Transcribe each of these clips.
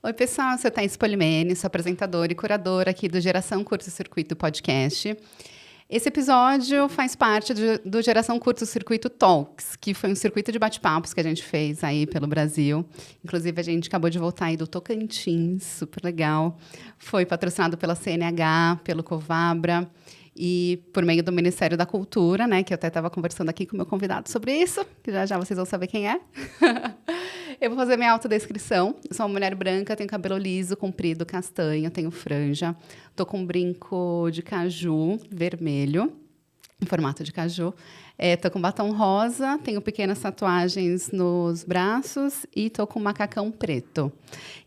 Oi, pessoal, eu sou Thaís Polimene, sou apresentadora e curadora aqui do Geração Curto Circuito Podcast. Esse episódio faz parte do Geração Curto Circuito Talks, que foi um circuito de bate-papos que a gente fez aí pelo Brasil. Inclusive, a gente acabou de voltar aí do Tocantins, super legal. Foi patrocinado pela CNH, pelo Covabra e por meio do Ministério da Cultura, né? Que eu até estava conversando aqui com o meu convidado sobre isso, que já já vocês vão saber quem é. Eu vou fazer minha autodescrição. Eu sou uma mulher branca, tenho cabelo liso, comprido, castanho, tenho franja. Tô com um brinco de caju vermelho, em formato de caju. Tô com batom rosa, tenho pequenas tatuagens nos braços e tô com um macacão preto.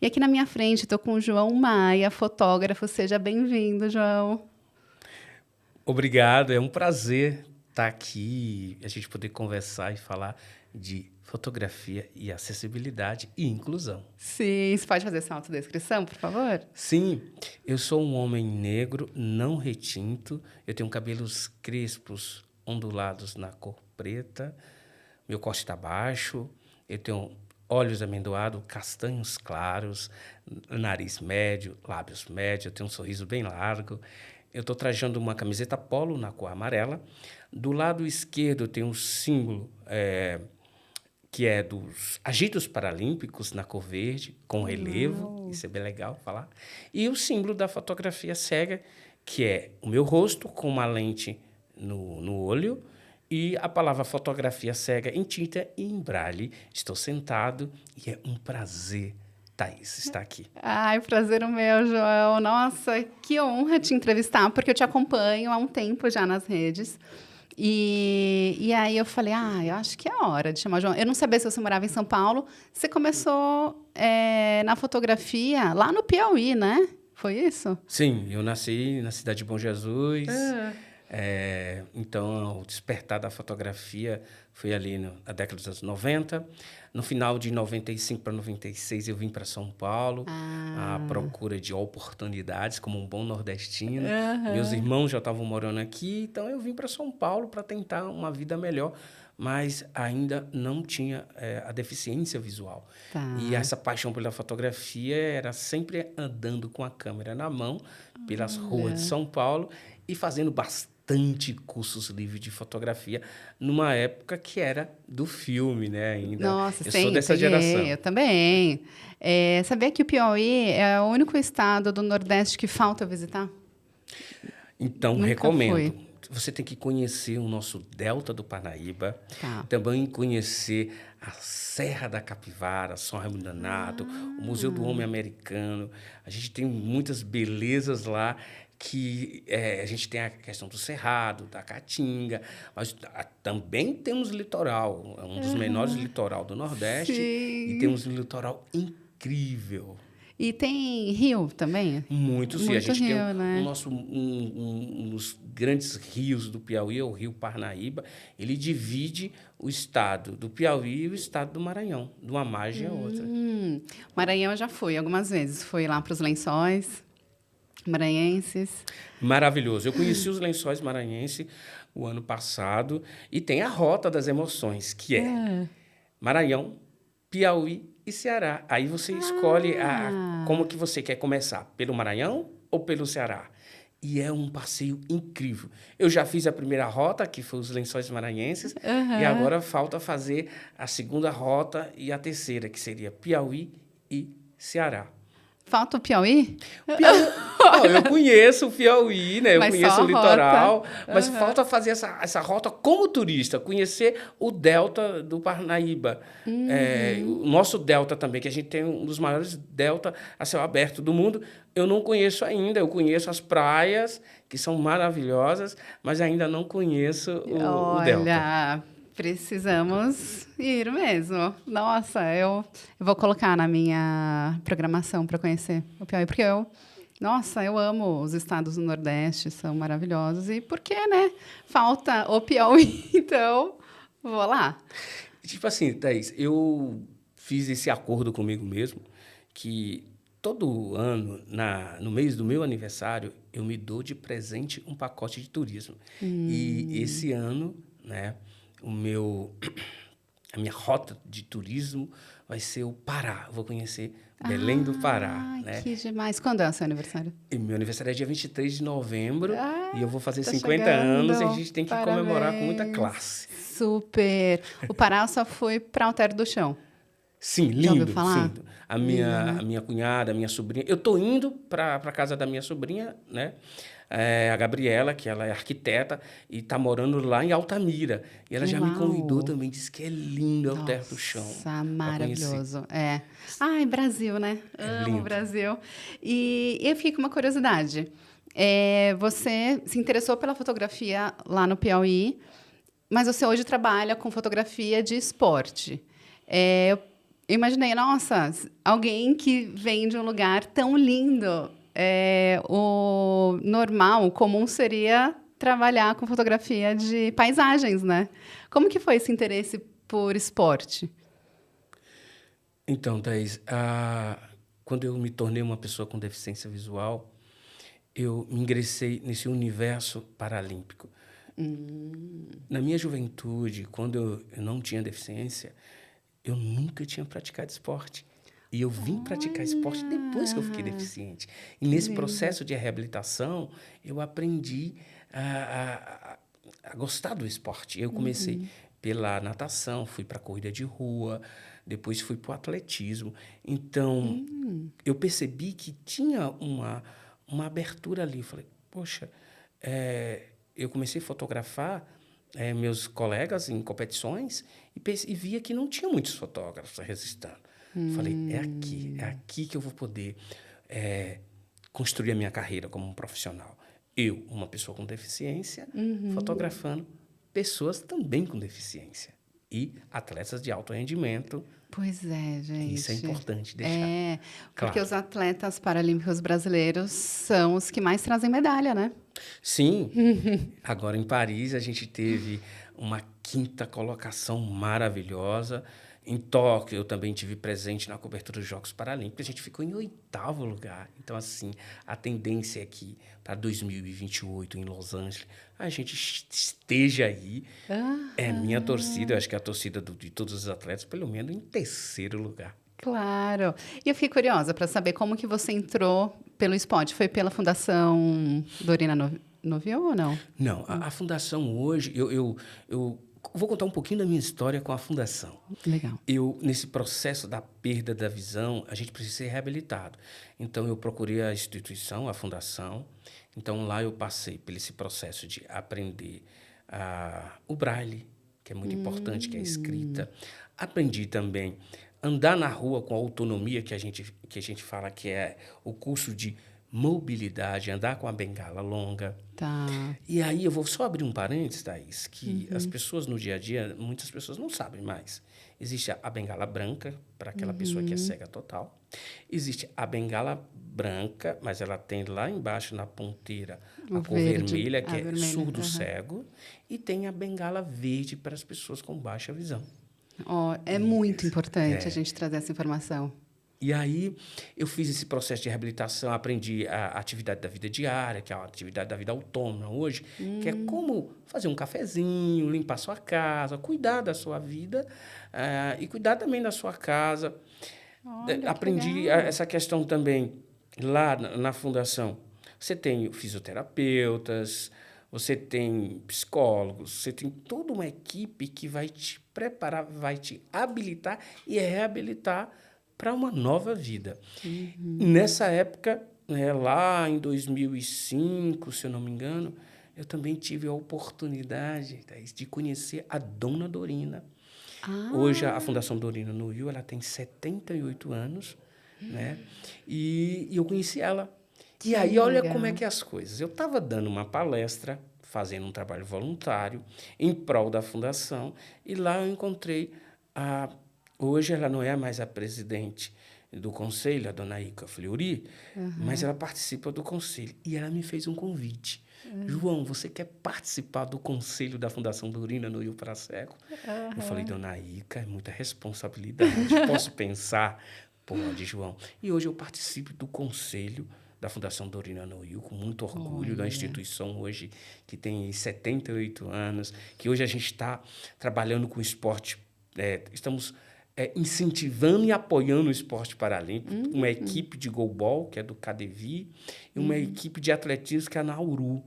E aqui na minha frente tô com o João Maia, fotógrafo. Seja bem-vindo, João. Obrigado, é um prazer estar aqui, a gente poder conversar e falar de fotografia e acessibilidade e inclusão. Sim, você pode fazer essa autodescrição, por favor? Sim, eu sou um homem negro, não retinto, eu tenho cabelos crespos, ondulados na cor preta, meu corte está baixo, eu tenho olhos amendoados, castanhos claros, nariz médio, lábios médios, eu tenho um sorriso bem largo. Eu estou trajando uma camiseta polo na cor amarela. Do lado esquerdo tem um símbolo que é dos Agitos Paralímpicos na cor verde, com relevo. Isso é bem legal falar. E o símbolo da fotografia cega, que é o meu rosto com uma lente no olho e a palavra fotografia cega em tinta e em braille. Estou sentado e é um prazer, Thaís, está aqui. Ai, prazer o meu, João. Nossa, que honra te entrevistar, porque eu te acompanho há um tempo já nas redes. E aí eu falei, eu acho que é hora de chamar o João. Eu não sabia se você morava em São Paulo. Você começou na fotografia lá no Piauí, né? Foi isso? Sim, eu nasci na cidade de Bom Jesus. Então, o despertar da fotografia foi ali na década dos anos 90. No final de 95 para 96, eu vim para São Paulo à procura de oportunidades, como um bom nordestino. Meus irmãos já estavam morando aqui, então eu vim para São Paulo para tentar uma vida melhor, mas ainda não tinha a deficiência visual. Tá. E essa paixão pela fotografia era sempre andando com a câmera na mão pelas ruas de São Paulo e fazendo bastante cursos livres de fotografia numa época que era do filme, né? Ainda. Nossa, eu sim, sou dessa geração. Eu também. Sabia que o Piauí é o único estado do Nordeste que falta visitar? Então, Nunca recomendo. fui. Você tem que conhecer o nosso Delta do Parnaíba, Tá. também conhecer a Serra da Capivara, São Raimundo Donato, o Museu do Homem Americano. A gente tem muitas belezas lá, que a gente tem a questão do Cerrado, da Caatinga, mas também temos litoral, é um dos menores litoral do Nordeste. Sim. E temos um litoral incrível. E tem rio também? Muitos rios. A gente rio, tem né? um dos grandes rios do Piauí, é o Rio Parnaíba. Ele divide o estado do Piauí e o estado do Maranhão. De uma margem a outra. Maranhão eu já fui algumas vezes. Fui lá para os Lençóis maranhenses. Maravilhoso. Eu conheci os Lençóis maranhenses o ano passado e tem a Rota das Emoções, que é Maranhão, Piauí e Ceará. Aí você escolhe como que você quer começar, pelo Maranhão ou pelo Ceará. E é um passeio incrível. Eu já fiz a primeira rota, que foi os Lençóis Maranhenses, e agora falta fazer a segunda rota e a terceira, que seria Piauí e Ceará. Falta o Piauí? Não, eu conheço o Piauí, né? Eu Mas conheço só o litoral, rota. mas falta fazer essa rota como turista, conhecer o delta do Parnaíba. O nosso delta também, que a gente tem um dos maiores delta a céu aberto do mundo, eu não conheço ainda. Eu conheço as praias, que são maravilhosas, mas ainda não conheço o delta. Olha, precisamos ir mesmo. Nossa, eu vou colocar na minha programação para conhecer o Piauí, porque eu amo os estados do Nordeste, são maravilhosos. E por que, né? Falta o Piauí, então vou lá. Tipo assim, Thaís, eu fiz esse acordo comigo mesmo, que todo ano, no mês do meu aniversário, eu me dou de presente um pacote de turismo. E esse ano, né, a minha rota de turismo vai ser o Pará. Vou conhecer Belém do Pará, né? Que demais. Quando é o seu aniversário? E meu aniversário é dia 23 de novembro e eu vou fazer tá 50 anos e a chegando. gente tem que Parabéns. comemorar com muita classe. Super. O Pará só foi para Alter do Chão. Sim, Já ouviu lindo, falar? sim. A minha cunhada, a minha sobrinha. Eu estou indo para a casa da minha sobrinha, né? A Gabriela, que ela é arquiteta e está morando lá em Altamira. E ela já me convidou também, disse que é lindo Alter do Chão. Nossa, maravilhoso. Ai, Brasil, né? Amo o Brasil. E eu fiquei com uma curiosidade. Você se interessou pela fotografia lá no Piauí, mas você hoje trabalha com fotografia de esporte. Eu imaginei, nossa, alguém que vem de um lugar tão lindo, o normal, o comum seria trabalhar com fotografia de paisagens, né? Como que foi esse interesse por esporte? Então, Thaís, quando eu me tornei uma pessoa com deficiência visual, eu me ingressei nesse universo paralímpico. Na minha juventude, quando eu não tinha deficiência, eu nunca tinha praticado esporte. E eu vim praticar esporte depois que eu fiquei deficiente. E nesse processo de reabilitação, eu aprendi a gostar do esporte. Eu comecei pela natação, fui para a corrida de rua, depois fui para o atletismo. Então, eu percebi que tinha uma abertura ali. Falei, poxa, eu comecei a fotografar meus colegas em competições e via que não tinha muitos fotógrafos registrando. Falei, é aqui que eu vou poder construir a minha carreira como um profissional. Eu, uma pessoa com deficiência, fotografando pessoas também com deficiência e atletas de alto rendimento. Pois é, gente. Isso é importante deixar. Porque claro. os atletas paralímpicos brasileiros são os que mais trazem medalha, né? Sim. Agora, em Paris, a gente teve uma 5ª colocação maravilhosa. Em Tóquio, eu também tive presente na cobertura dos Jogos Paralímpicos. A gente ficou em 8º lugar. Então, assim, a tendência é que para 2028, em Los Angeles, a gente esteja aí. É minha torcida, eu acho que é a torcida de todos os atletas, pelo menos em 3º lugar. Claro. E eu fiquei curiosa para saber como que você entrou pelo esporte. Foi pela Fundação Dorina Novio ou não? Não, a fundação hoje, eu vou contar um pouquinho da minha história com a fundação. Legal. Nesse processo da perda da visão, a gente precisa ser reabilitado. Então, eu procurei a instituição, a fundação. Então, lá eu passei por esse processo de aprender o braille, que é muito importante, que é a escrita. Aprendi também andar na rua com a autonomia que a gente fala que é o curso de mobilidade, andar com a bengala longa. Tá. E aí eu vou só abrir um parênteses, Thaís, que as pessoas no dia a dia, muitas pessoas não sabem mais. Existe a bengala branca, para aquela pessoa que é cega total. Existe a bengala branca, mas ela tem lá embaixo, na ponteira, a cor vermelha, que é surdo-cego. E tem a bengala verde para as pessoas com baixa visão. É muito importante a gente trazer essa informação. E aí, eu fiz esse processo de reabilitação, aprendi a atividade da vida diária, que é a atividade da vida autônoma hoje, que é como fazer um cafezinho, limpar sua casa, cuidar da sua vida e cuidar também da sua casa. Olha, aprendi essa questão também lá na fundação. Você tem fisioterapeutas, você tem psicólogos, você tem toda uma equipe que vai te preparar, vai te habilitar e reabilitar para uma nova vida. Nessa época, lá em 2005, se eu não me engano, eu também tive a oportunidade, Thaís, de conhecer a Dona Dorina. Hoje, a Fundação Dorina no Rio, ela tem 78 anos, né? E eu conheci ela. E aí, olha como é que é as coisas. Eu estava dando uma palestra, fazendo um trabalho voluntário, em prol da Fundação, e lá eu encontrei hoje ela não é mais a presidente do conselho, a dona Ica Fleury, mas ela participa do conselho. E ela me fez um convite. João, você quer participar do conselho da Fundação Dorina no Rio para Cego? Eu falei, dona Ica, é muita responsabilidade. Posso pensar? Pode, João. E hoje eu participo do conselho da Fundação Dorina no Rio, com muito orgulho, da instituição hoje que tem 78 anos, que hoje a gente está trabalhando com esporte estamos incentivando e apoiando o esporte paralímpico, uma equipe de goalball, que é do CADEVI, e uma equipe de atletismo, que é a Nauru.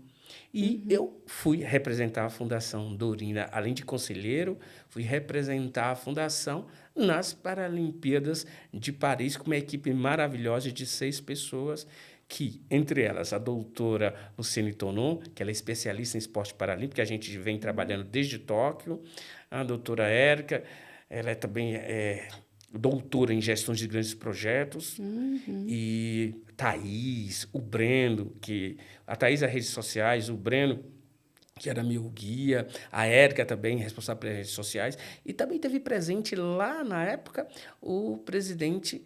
E eu fui representar a Fundação Dorina, além de conselheiro, fui representar a Fundação nas Paralimpíadas de Paris, com uma equipe maravilhosa de 6 pessoas, que, entre elas, a doutora Luciene Tonon, que ela é especialista em esporte paralímpico, que a gente vem trabalhando desde Tóquio, a doutora Érica, ela também é doutora em gestão de grandes projetos, e Thaís, o Breno, a Thaís é redes sociais, o Breno, que era meu guia, a Érica também, responsável pelas redes sociais, e também teve presente lá, na época, o presidente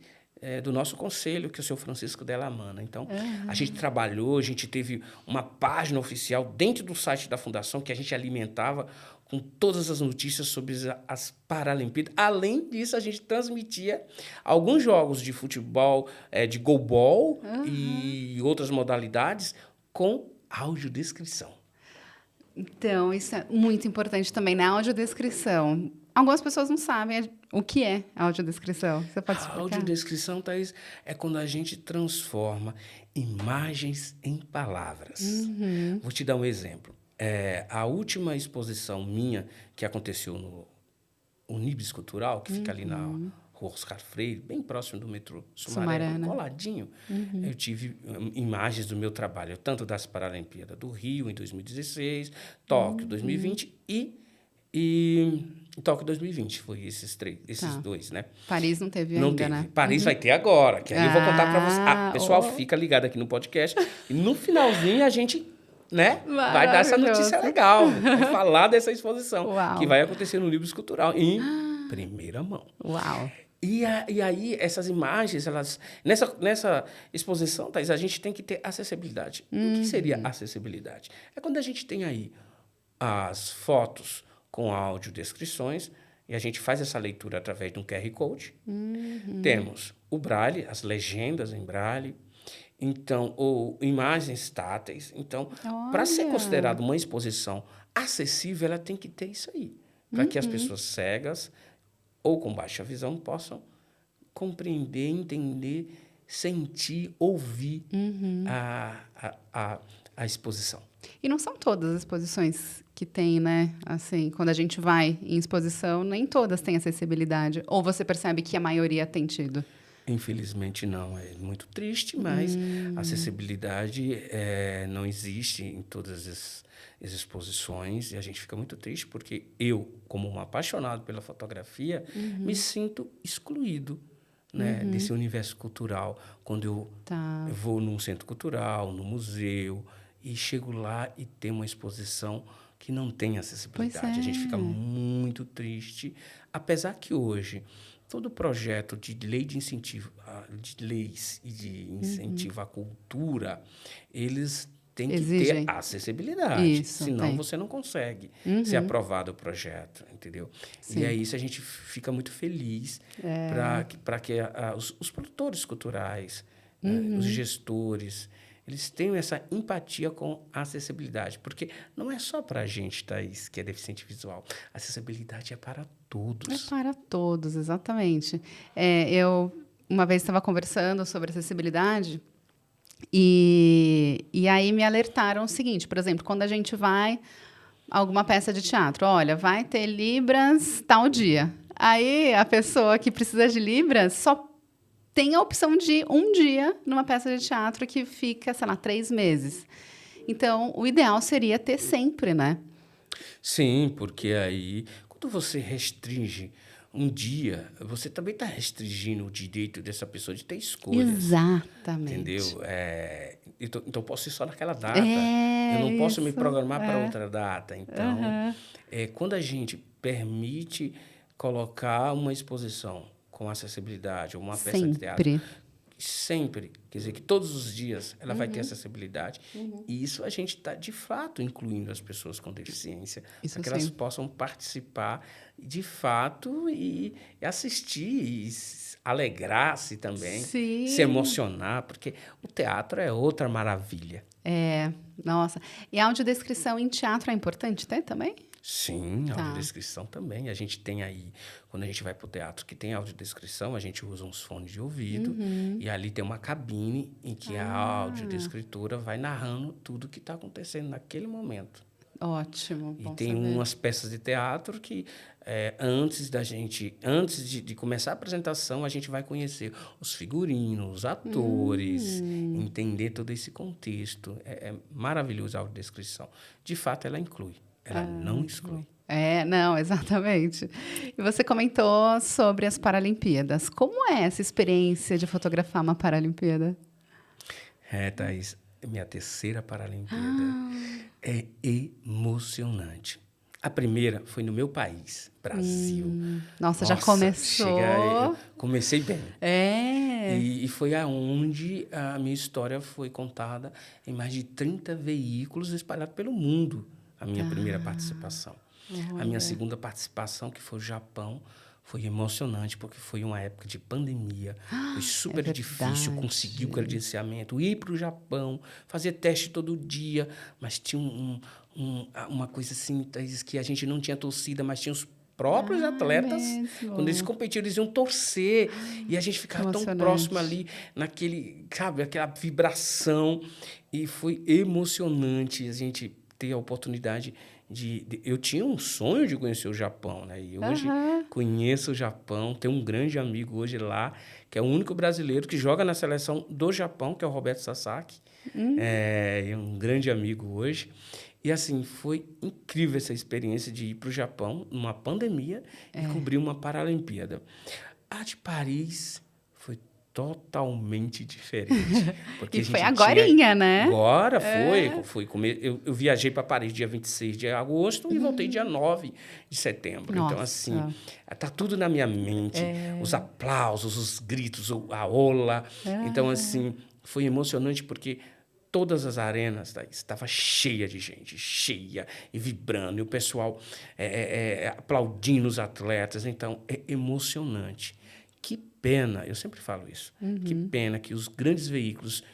do nosso conselho, que é o senhor Francisco Della Mana. Então, a gente trabalhou, a gente teve uma página oficial dentro do site da Fundação, que a gente alimentava com todas as notícias sobre as Paralimpíadas. Além disso, a gente transmitia alguns jogos de futebol, de goalball e outras modalidades com audiodescrição. Então, isso é muito importante também, na audiodescrição. Algumas pessoas não sabem o que é audiodescrição. Você pode explicar? A audiodescrição, Thaís, é quando a gente transforma imagens em palavras. Vou te dar um exemplo. A última exposição minha, que aconteceu no Unibis Cultural, que fica ali na Rua Oscar Freire, bem próximo do metrô Sumaré, coladinho, eu tive imagens do meu trabalho, tanto das Paralimpíadas do Rio, em 2016, Tóquio, 2020 e Tóquio 2020, foi esses dois, né? Paris não teve ainda, né? Paris vai ter agora, que aí eu vou contar para você. Pessoal, fica ligado aqui no podcast, e no finalzinho a gente... né? Vai dar essa notícia legal, vai falar dessa exposição, que vai acontecer no Livro Escultural, em primeira mão. Uau! E aí, essas imagens, nessa exposição, Thaís, a gente tem que ter acessibilidade. O que seria acessibilidade? É quando a gente tem aí as fotos com audiodescrições, e a gente faz essa leitura através de um QR Code. Temos o Braille, as legendas em Braille, então, ou imagens táteis. Então, para ser considerada uma exposição acessível, ela tem que ter isso aí, para que as pessoas cegas ou com baixa visão possam compreender, entender, sentir, ouvir a exposição. E não são todas as exposições que tem, né? Assim, quando a gente vai em exposição, nem todas têm acessibilidade. Ou você percebe que a maioria tem tido? Infelizmente não, é muito triste, mas a acessibilidade não existe em todas as exposições, e a gente fica muito triste porque eu, como um apaixonado pela fotografia, me sinto excluído, né, desse universo cultural. Quando eu vou num centro cultural, no museu, e chego lá e tem uma exposição que não tem acessibilidade. A gente fica muito triste, apesar que hoje todo projeto de lei de incentivo, de leis e de incentivo à cultura, eles têm que ter acessibilidade. Senão você não consegue ser aprovado o projeto, entendeu? Sim. E aí isso a gente fica muito feliz para que os produtores culturais, os gestores, eles tenham essa empatia com a acessibilidade. Porque não é só para a gente, Thaís, que é deficiente visual. A acessibilidade é para todos. É para todos, exatamente. Eu, uma vez, estava conversando sobre acessibilidade e aí me alertaram o seguinte, por exemplo, quando a gente vai a alguma peça de teatro, olha, vai ter Libras tal dia. Aí a pessoa que precisa de Libras só tem a opção de um dia numa peça de teatro que fica, sei lá, 3 meses. Então, o ideal seria ter sempre, né? Sim, porque aí, quando você restringe um dia, você também está restringindo o direito dessa pessoa de ter escolhas. Exatamente. Entendeu? Então, eu posso ir só naquela data. Eu não posso me programar para outra data. Então, quando a gente permite colocar uma exposição com acessibilidade, ou uma peça de teatro, sempre, quer dizer, que todos os dias ela vai ter acessibilidade. E isso a gente está, de fato, incluindo as pessoas com deficiência, para que elas possam participar, de fato, e assistir, e alegrar-se também, se emocionar, porque o teatro é outra maravilha. Nossa. E a audiodescrição em teatro é importante ter também? Sim, Tá. audiodescrição também. A gente tem aí, quando a gente vai para o teatro que tem audiodescrição, a gente usa uns fones de ouvido e ali tem uma cabine em que a audiodescritora vai narrando tudo o que está acontecendo naquele momento. Ótimo, E bom tem saber. umas peças de teatro que, antes de começar a apresentação, a gente vai conhecer os figurinos, os atores, entender todo esse contexto. É maravilhoso a audiodescrição. De fato, ela inclui, ela não exclui. Não, exatamente. E você comentou sobre as Paralimpíadas. Como é essa experiência de fotografar uma Paralimpíada? Thaís, minha terceira Paralimpíada. É emocionante. A primeira foi no meu país, Brasil. Nossa, já começou. Eu comecei bem. É. E foi aonde a minha história foi contada em mais de 30 veículos espalhados pelo mundo, a minha primeira participação. A minha segunda participação, que foi o Japão, foi emocionante, porque foi uma época de pandemia. Foi super difícil conseguir o credenciamento, ir para o Japão, fazer teste todo dia, mas tinha uma coisa assim, Thaís, que a gente não tinha torcida, mas tinha os próprios atletas, quando eles competiam, eles iam torcer, e a gente ficava tão próximo ali, naquele, sabe, aquela vibração, e foi emocionante a gente ter a oportunidade eu tinha um sonho de conhecer o Japão, né? E hoje conheço o Japão, tenho um grande amigo hoje lá, que é o único brasileiro que joga na seleção do Japão, que é o Roberto Sasaki. É um grande amigo hoje. E, assim, foi incrível essa experiência de ir para o Japão, numa pandemia, e cobrir uma Paralimpíada. A de Paris foi totalmente diferente. Porque E foi agorinha, né? Agora foi. Eu viajei para Paris dia 26 de agosto e voltei dia 9 de setembro. Nossa. Então, assim, está tudo na minha mente. Os aplausos, os gritos, a ola. Então, assim, foi emocionante porque todas as arenas estavam cheias de gente, cheia e vibrando. E o pessoal aplaudindo os atletas. Então, é emocionante. Que pena, eu sempre falo isso, que pena que os grandes veículos,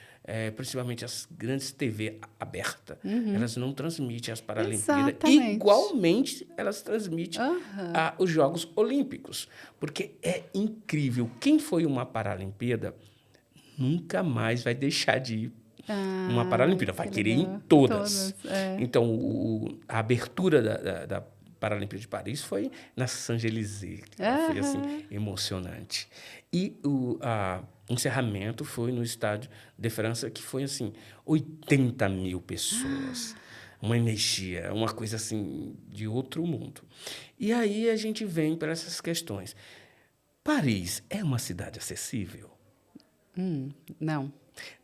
principalmente as grandes TV abertas, elas não transmitem as Paralimpíadas. Igualmente, elas transmitem os Jogos Olímpicos. Porque é incrível. Quem foi uma Paralimpíada nunca mais vai deixar de ir uma Paralimpíada. Vai querer ir em todas. Então, a abertura da Paralimpíada de Paris foi na Champs-Élysées. Foi, assim, emocionante. E o encerramento foi no Estádio de França, que foi, assim, 80 mil pessoas. Uma energia, uma coisa, assim, de outro mundo. E aí a gente vem para essas questões. Paris é uma cidade acessível? Não.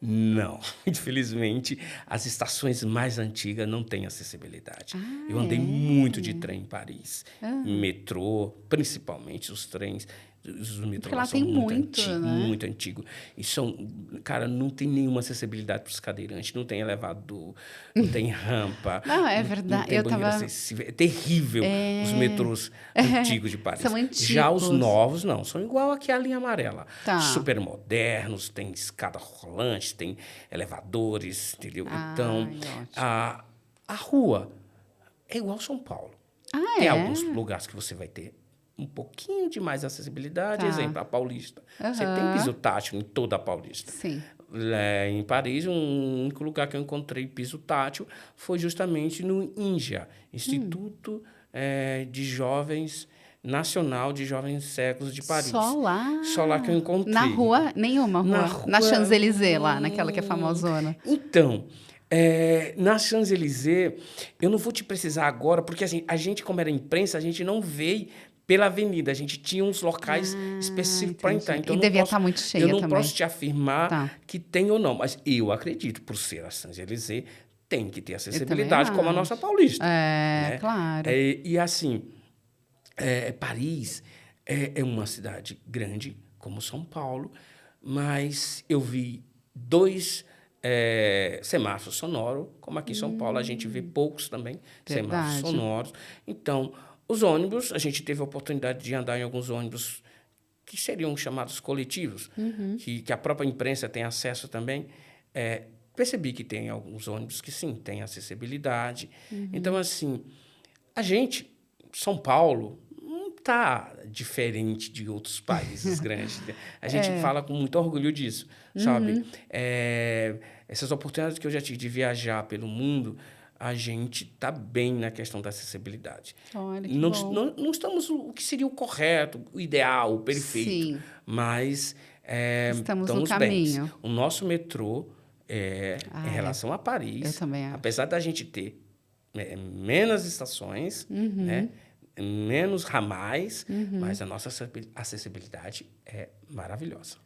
Não. Infelizmente, as estações mais antigas não têm acessibilidade. Eu andei muito de trem em Paris. Metrô, principalmente os trens. Os metrôs lá são muito antigos. E cara, não tem nenhuma acessibilidade para os cadeirantes. Não tem elevador, não tem rampa. Não, é verdade. Não tem banheiro acessível. É terrível os metrôs antigos de Paris. São antigos. Já os novos, não. São igual aqui a linha amarela. Tá. Super modernos, tem escada rolante, tem elevadores, entendeu? Então, a rua é igual São Paulo. Tem alguns lugares que você vai ter um pouquinho de mais acessibilidade. Exemplo, a Paulista. Você tem piso tátil em toda a Paulista. Sim. Em Paris, um único lugar que eu encontrei piso tátil foi justamente no INJA, Instituto de Jovens Nacional de Jovens Cegos de Paris. Só lá? Só lá que eu encontrei. Na rua? Nenhuma rua? Na Champs-Élysées, lá, naquela que é famosona. Então, na Champs-Élysées, eu não vou te precisar agora, porque assim, a gente, como era imprensa, a gente não veio pela avenida. A gente tinha uns locais específicos para entrar. Então, e devia estar muito cheia também. Eu não posso te afirmar que tem ou não, mas eu acredito, por ser a Champs-Élysées, tem que ter acessibilidade como a nossa Paulista. Né? Claro. E assim, Paris é uma cidade grande, como São Paulo, mas eu vi 2 semáforos sonoros, como aqui em São Paulo a gente vê poucos também semáforos sonoros. Então, os ônibus, a gente teve a oportunidade de andar em alguns ônibus que seriam chamados coletivos, que a própria imprensa tem acesso também. Percebi que tem alguns ônibus que, sim, têm acessibilidade. Então, assim, São Paulo, não está diferente de outros países grandes. A gente fala com muito orgulho disso, sabe? Essas oportunidades que eu já tive de viajar pelo mundo, a gente está bem na questão da acessibilidade. Olha, que não, bom. não estamos o que seria o correto, o ideal, o perfeito, Sim. mas Estamos no bem. caminho. O nosso metrô, em relação a Paris, Eu também acho. apesar da gente ter menos estações, né, menos ramais, mas a nossa acessibilidade é maravilhosa.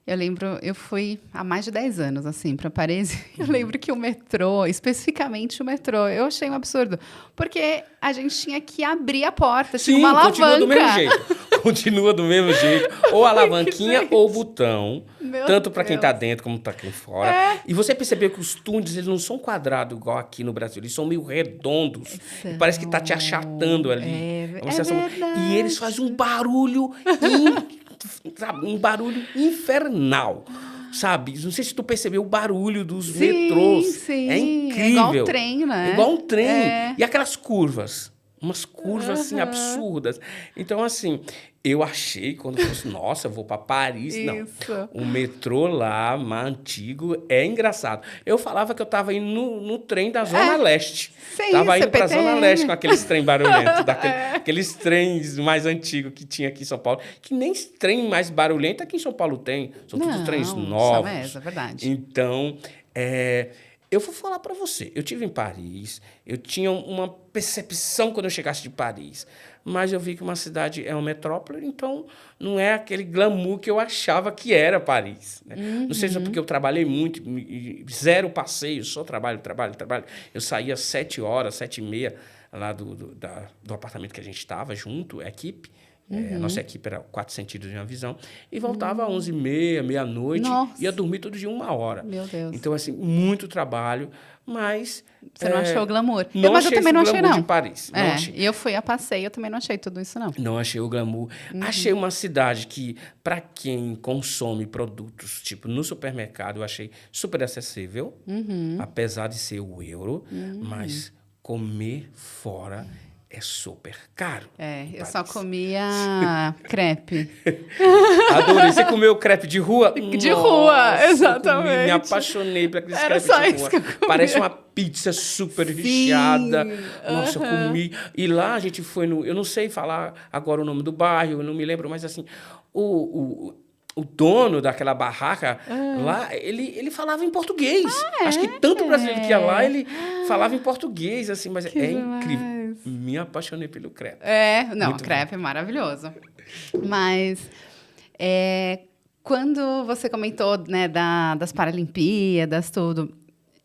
Eu lembro, eu fui há mais de 10 anos, assim, para Paris. Eu lembro que o metrô, especificamente o metrô, eu achei um absurdo. Porque a gente tinha que abrir a porta, tinha uma alavanca. Continua do mesmo jeito. Continua do mesmo jeito. Ou a alavanquinha ou o botão. Meu tanto para quem está Deus. dentro como para quem fora. E você percebeu que os túneis eles não são quadrados igual aqui no Brasil. Eles são meio redondos. E parece que está te achatando ali. Verdade. E eles fazem um barulho... sabe, um barulho infernal, sabe? Não sei se tu percebeu o barulho dos metrôs. Sim. É incrível. É igual um trem, né? É igual um trem. E aquelas curvas. Umas curvas, assim, absurdas. Então, assim, eu achei, quando fosse, nossa, eu vou para Paris. Isso. Não, o metrô lá, mais antigo, é engraçado. Eu falava que eu estava indo no trem da Zona Leste. Estava indo para a Zona Leste com aqueles trem barulhentos, aqueles trens mais antigos que tinha aqui em São Paulo, que nem trem mais barulhento aqui em São Paulo tem. São todos trens novos. É verdade. Então, eu vou falar para você. Eu estive em Paris, eu tinha uma percepção quando eu chegasse de Paris, mas eu vi que uma cidade é uma metrópole, então não é aquele glamour que eu achava que era Paris. Né? Não sei se é porque eu trabalhei muito, zero passeio, só trabalho. Eu saía às 7h, 7h30 lá do apartamento que a gente estava junto, a equipe. A nossa equipe era 4 sentidos de uma visão. E voltava às 11h30, meia-noite. Ia dormir todo dia 1h. Meu Deus. Então, assim, muito trabalho, mas... Você não achou o glamour? Mas eu também não achei, não. De Paris. Não achei. E eu fui a passeio, eu também não achei tudo isso, não. Não achei o glamour. Achei uma cidade que, para quem consome produtos, tipo, no supermercado, eu achei super acessível, apesar de ser o euro, mas comer fora... é super caro. Eu só comia crepe. Adorei. Você comeu crepe de rua? De rua, exatamente. Me apaixonei por aqueles Era crepes só de isso rua. que eu comia. Parece uma pizza super recheada. Nossa, eu comi. E lá a gente foi no... Eu não sei falar agora o nome do bairro, eu não me lembro, mas assim... O dono daquela barraca lá, ele falava em português. Acho que tanto brasileiro que ia lá, ele falava em português, assim, mas é incrível. Me apaixonei pelo crepe. O crepe é maravilhoso. Mas quando você comentou, né, das Paralimpíadas, tudo,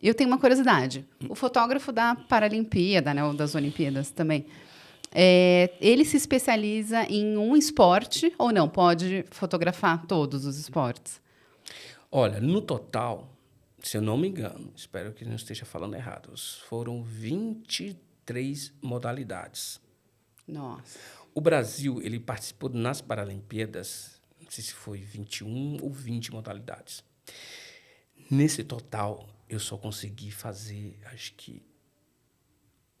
eu tenho uma curiosidade. O fotógrafo da Paralimpíada, né, ou das Olimpíadas também, ele se especializa em um esporte ou não? Pode fotografar todos os esportes? Olha, no total, se eu não me engano, espero que não esteja falando errado, foram 23 modalidades. Nossa. O Brasil, ele participou nas Paralimpíadas, não sei se foi 21 ou 20 modalidades. Nesse total, eu só consegui fazer, acho que,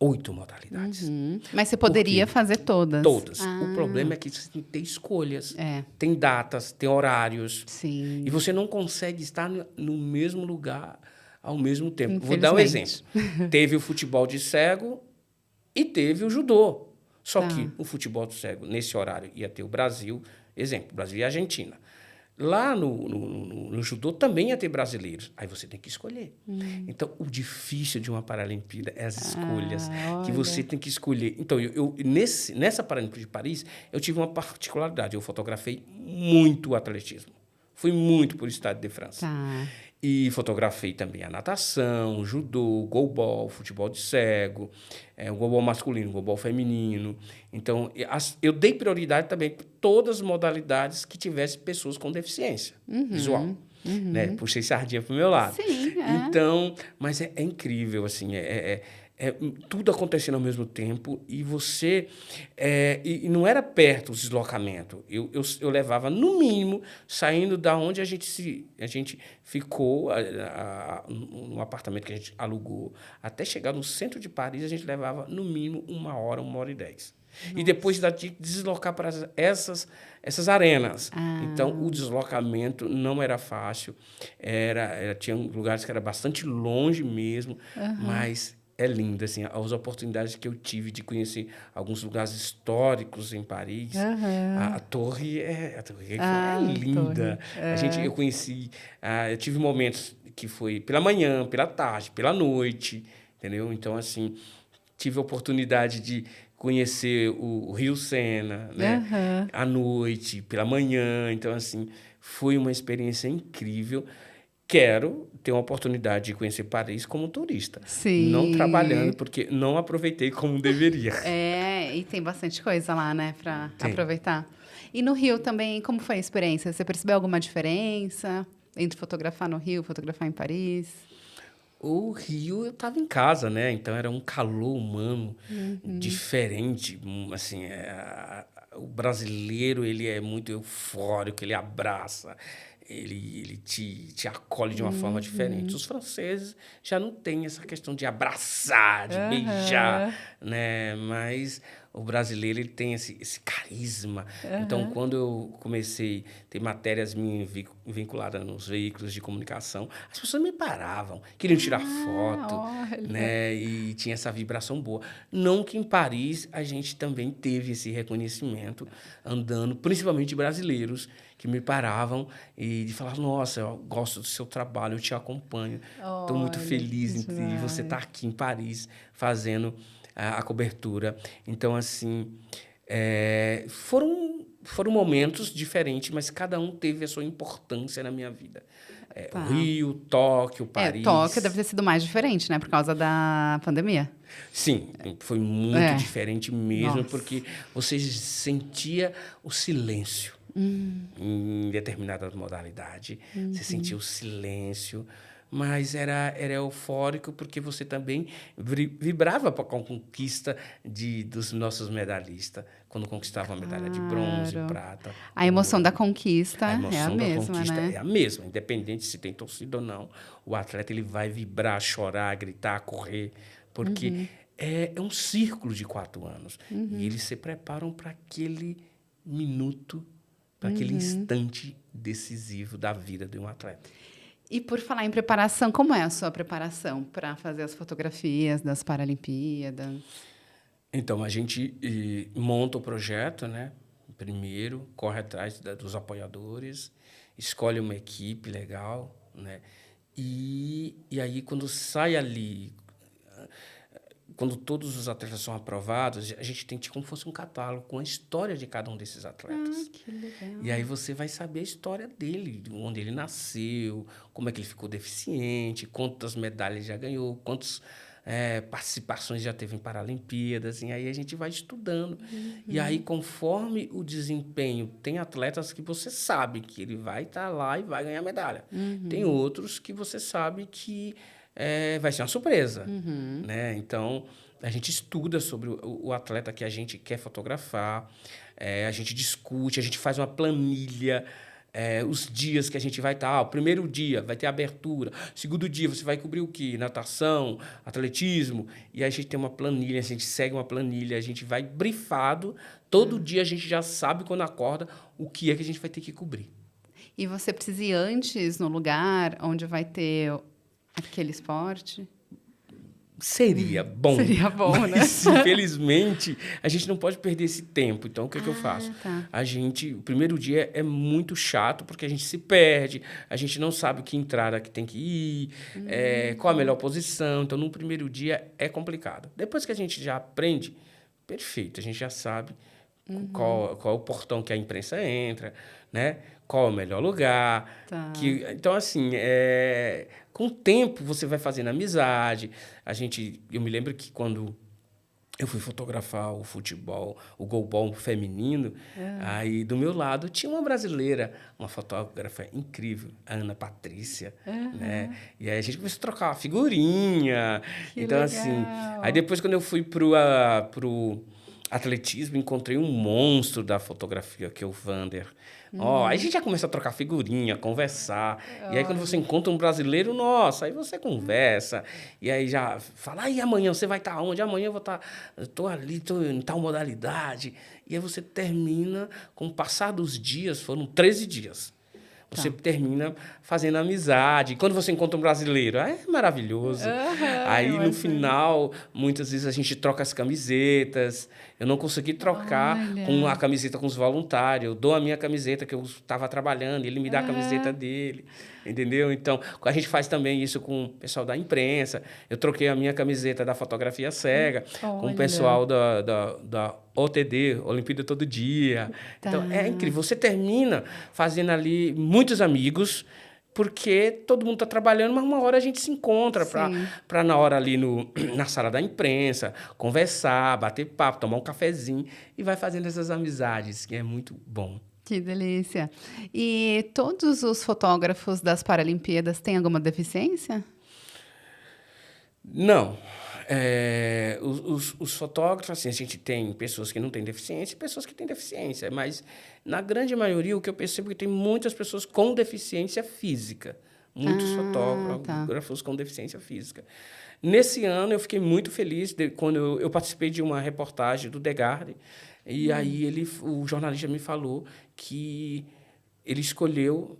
8 modalidades. Mas você poderia fazer todas? Todas. O problema é que você tem que ter escolhas. Tem datas, tem horários. Sim. E você não consegue estar no mesmo lugar ao mesmo tempo. Vou dar um exemplo. Teve o futebol de cego e teve o judô. Só que o futebol de cego, nesse horário, ia ter o Brasil. Exemplo, Brasil e Argentina. Lá no judô também ia ter brasileiros. Aí você tem que escolher. Então, o difícil de uma Paralimpíada é as escolhas que você tem que escolher. Então, nessa Paralimpíada de Paris, eu tive uma particularidade. Eu fotografei muito o atletismo. Fui muito por Stade de France. E fotografei também a natação, o judô, o goalball, futebol de cego, o goalball masculino, o goalball feminino. Então, eu dei prioridade também para todas as modalidades que tivessem pessoas com deficiência visual. Né? Puxei sardinha para o meu lado. Sim, Então, mas é incrível, assim, tudo acontecendo ao mesmo tempo e você... e não era perto o deslocamento. Eu levava, no mínimo, saindo da onde a gente ficou, no apartamento que a gente alugou, até chegar no centro de Paris, a gente levava, no mínimo, 1 hora, 1 hora e 10. Nossa. E depois de deslocar para essas arenas. Então, o deslocamento não era fácil. Tinha lugares que era bastante longe mesmo, mas é lindo. Assim, as oportunidades que eu tive de conhecer alguns lugares históricos em Paris. A torre é linda. Eu conheci... eu tive momentos que foi pela manhã, pela tarde, pela noite, entendeu? Então, assim, tive a oportunidade de conhecer o Rio Sena, né? À noite, pela manhã. Então, assim, foi uma experiência incrível. Quero ter uma oportunidade de conhecer Paris como turista. Sim. Não trabalhando, porque não aproveitei como deveria. E tem bastante coisa lá, né, para aproveitar. E no Rio também, como foi a experiência? Você percebeu alguma diferença entre fotografar no Rio, fotografar em Paris? O Rio, eu estava em casa, né? Então era um calor humano diferente, assim, o brasileiro, ele é muito eufórico, ele abraça, ele te acolhe de uma forma diferente. Os franceses já não têm essa questão de abraçar, de beijar, né? Mas o brasileiro, ele tem esse carisma. Então, quando eu comecei a ter matérias minhas vinculadas nos veículos de comunicação, as pessoas me paravam, queriam tirar foto, né? E tinha essa vibração boa. Não que em Paris a gente também teve esse reconhecimento andando, principalmente brasileiros, que me paravam e falavam, nossa, eu gosto do seu trabalho, eu te acompanho. Estou muito feliz de você estar aqui em Paris fazendo a cobertura. Então, assim, foram momentos diferentes, mas cada um teve a sua importância na minha vida. O Rio, Tóquio, Paris. Tóquio deve ter sido mais diferente, né? Por causa da pandemia. Sim, foi muito diferente mesmo, Nossa. porque você sentia o silêncio. Em determinada modalidade, você sentia o silêncio, mas era eufórico porque você também vibrava com a conquista dos nossos medalhistas, quando conquistavam a medalha de bronze, prata. A emoção da conquista A emoção é a da mesma, conquista né? é a mesma, independente se tem torcida ou não. O atleta, ele vai vibrar, chorar, gritar, correr, porque é um círculo de 4 anos. E eles se preparam para aquele minuto, para aquele instante decisivo da vida de um atleta. E por falar em preparação, como é a sua preparação para fazer as fotografias das Paralimpíadas? Então, a gente monta o projeto, né? Primeiro, corre atrás dos apoiadores, escolhe uma equipe legal, né? E aí, quando sai ali, quando todos os atletas são aprovados, a gente tem como se fosse um catálogo com a história de cada um desses atletas. Que legal. E aí você vai saber a história dele, de onde ele nasceu, como é que ele ficou deficiente, quantas medalhas já ganhou, quantas participações já teve em Paralimpíadas. E aí a gente vai estudando. E aí, conforme o desempenho, tem atletas que você sabe que ele vai estar lá e vai ganhar medalha. Tem outros que você sabe que vai ser uma surpresa, né? Então, a gente estuda sobre o atleta que a gente quer fotografar, a gente discute, a gente faz uma planilha, os dias que a gente vai estar. O primeiro dia vai ter abertura, segundo dia você vai cobrir o quê? Natação, atletismo, e aí a gente tem uma planilha, a gente segue uma planilha, a gente vai brifado, todo dia a gente já sabe quando acorda o que é que a gente vai ter que cobrir. E você precisa ir antes no lugar onde vai ter aquele esporte? Seria bom. Seria bom, mas, né? infelizmente, a gente não pode perder esse tempo. Então, o que eu faço? Tá. O primeiro dia é muito chato, porque a gente se perde, a gente não sabe que entrada que tem que ir, qual a melhor posição. Então, no primeiro dia é complicado. Depois que a gente já aprende, perfeito, a gente já sabe qual é o portão que a imprensa entra, né? Qual é o melhor lugar. Tá. Então, assim, com o tempo você vai fazendo amizade. Eu me lembro que quando eu fui fotografar o futebol, o golbol feminino. Aí, do meu lado, tinha uma brasileira, uma fotógrafa incrível, a Ana Patrícia, né? E aí a gente começou a trocar uma figurinha. Que Então, legal. assim... Aí depois, quando eu fui pro atletismo, encontrei um monstro da fotografia, que é o Vander. Aí a gente já começa a trocar figurinha, conversar. E aí, quando você encontra um brasileiro, nossa, aí você conversa. E aí já fala, e amanhã você vai estar onde? Amanhã eu vou estar... Estou ali, estou em tal modalidade. E aí você termina, com o passar dos dias, foram 13 dias. Você termina fazendo amizade. Quando você encontra um brasileiro, é maravilhoso. Aí, no final, muitas vezes a gente troca as camisetas. Eu não consegui trocar com a camiseta com os voluntários. Eu dou a minha camiseta, que eu estava trabalhando, ele me dá a camiseta dele. Entendeu? Então, a gente faz também isso com o pessoal da imprensa. Eu troquei a minha camiseta da fotografia cega com o pessoal da OTD, Olimpíada Todo Dia. Então, é incrível. Você termina fazendo ali muitos amigos, porque todo mundo está trabalhando, mas uma hora a gente se encontra para na hora ali na sala da imprensa, conversar, bater papo, tomar um cafezinho e vai fazendo essas amizades, que é muito bom. Que delícia. E todos os fotógrafos das Paralimpíadas têm alguma deficiência? Não. Os fotógrafos, assim, a gente tem pessoas que não têm deficiência e pessoas que têm deficiência, mas, na grande maioria, o que eu percebo é que tem muitas pessoas com deficiência física. Muitos fotógrafos com deficiência física. Nesse ano, eu fiquei muito feliz quando eu participei de uma reportagem do The Guardian, e aí o jornalista me falou que ele escolheu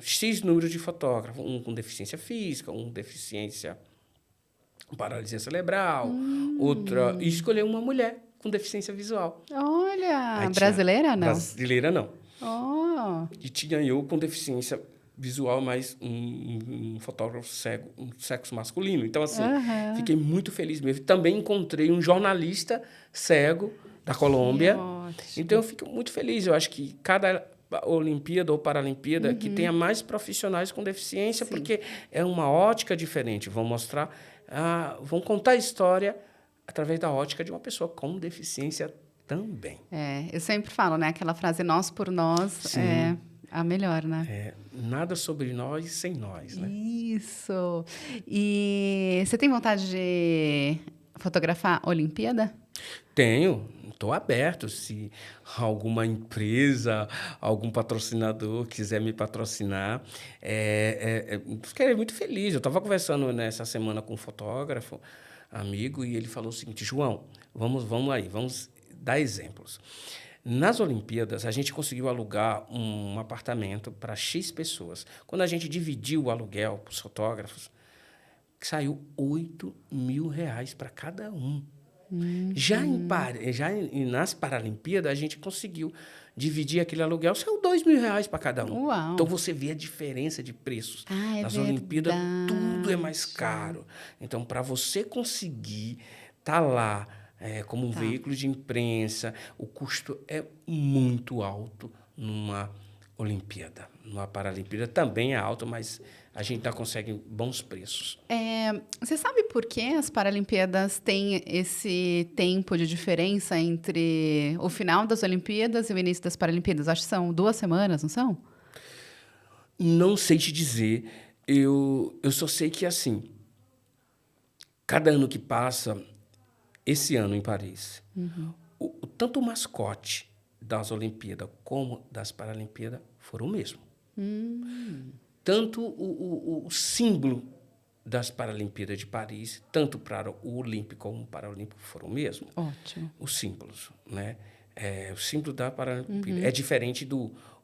X número de fotógrafos, um com deficiência física, um com deficiência... paralisia cerebral, outra... E escolheu uma mulher com deficiência visual. Olha, brasileira, não? Brasileira, não. Oh. E tinha eu com deficiência visual, mas um fotógrafo cego, um sexo masculino. Então, assim, fiquei muito feliz mesmo. Também encontrei um jornalista cego da Colômbia. Então, eu fico muito feliz. Eu acho que cada Olimpíada ou Paralimpíada que tenha mais profissionais com deficiência, porque é uma ótica diferente. Vão mostrar... vão contar a história através da ótica de uma pessoa com deficiência também. Eu sempre falo, né? Aquela frase nós por nós é a melhor, né? Nada sobre nós sem nós, né? Isso. E você tem vontade de fotografar a Olimpíada? Tenho. Estou aberto. Se alguma empresa, algum patrocinador quiser me patrocinar, fiquei muito feliz. Eu estava conversando nessa semana com um fotógrafo, amigo, e ele falou o seguinte: João, vamos dar exemplos. Nas Olimpíadas, a gente conseguiu alugar um apartamento para X pessoas. Quando a gente dividiu o aluguel para os fotógrafos, saiu R$8.000 para cada um. Já nas Paralimpíadas, a gente conseguiu dividir aquele aluguel, saiu R$2.000 para cada um. Uau. Então, você vê a diferença de preços. Nas Olimpíadas, tudo é mais caro. Então, para você conseguir estar lá como um veículo de imprensa, o custo é muito alto numa Olimpíada. Numa Paralimpíada também é alto, mas a gente ainda consegue bons preços. Você sabe por que as Paralimpíadas têm esse tempo de diferença entre o final das Olimpíadas e o início das Paralimpíadas? Acho que são 2 semanas, não são? Não sei te dizer. Eu só sei que, assim, cada ano que passa, esse ano em Paris, tanto o mascote das Olimpíadas como das Paralimpíadas foram o mesmo. Tanto o símbolo das Paralimpíadas de Paris, tanto para o Olímpico como o Paralímpico, foram o mesmo. Ótimo. Os símbolos, né? O símbolo da Paralimpíada é diferente